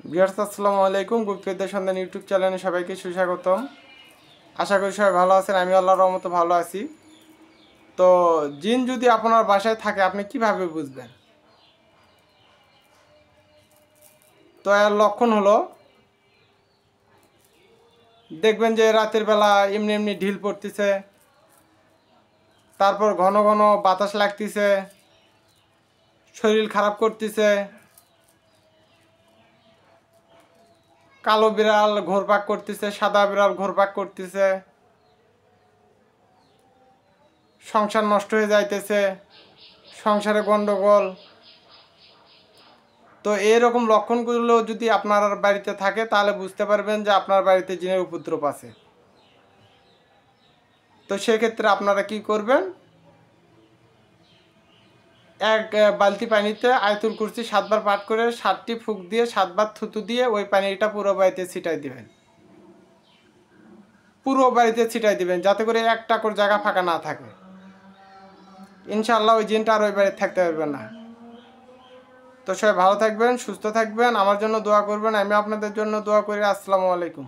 Viewers আসসালামু আলাইকুম। গুপ্তবিদ্যা সন্ধান ইউটিউব চ্যানেলে সবাইকে সুস্বাগতম। আশা করি সবাই ভালো আছেন, আমি আল্লাহর রহমতে ভালো আছি। তো জিন যদি আপনার বাসায় থাকে আপনি কিভাবে বুঝবেন? তো এর লক্ষণ হলো, দেখবেন যে রাতের বেলা এমনি এমনি ঢিল পড়তেছে, তারপর ঘন ঘন বাতাস লাগতেছে, শরীর খারাপ করতেছে, কালো বিড়াল ঘোরপাক করতেছে, সাদা বিড়াল ঘোরপাক করতেছে, সংসার নষ্ট হয়ে যাইতেছে, সংসারে গন্ডগোল। তো এরকম লক্ষণগুলো যদি আপনার বাড়িতে থাকে তাহলে বুঝতে পারবেন যে আপনার বাড়িতে জিনের উপদ্রব আছে। তো সেক্ষেত্রে আপনারা কি করবেন? এক বালতি পানিতে আয়াতুল কুরসি 7 বার পাঠ করে 7টি ফুঁক দিয়ে 7 বার থুতু দিয়ে ওই পানিটা পুরো বাড়িতে ছিটাই দিবেন। পুরো বাড়িতে ছিটাই দিবেন যাতে করে একটা করে জায়গা ফাঁকা না থাকে। ইনশাআল্লাহ ওই জিনটা আর ওই বাড়িতে থাকতে পারবে না। তো সবাই ভালো থাকবেন, সুস্থ থাকবেন, আমার জন্য দোয়া করবেন, আমি আপনাদের জন্য দোয়া করি। আসসালামু আলাইকুম।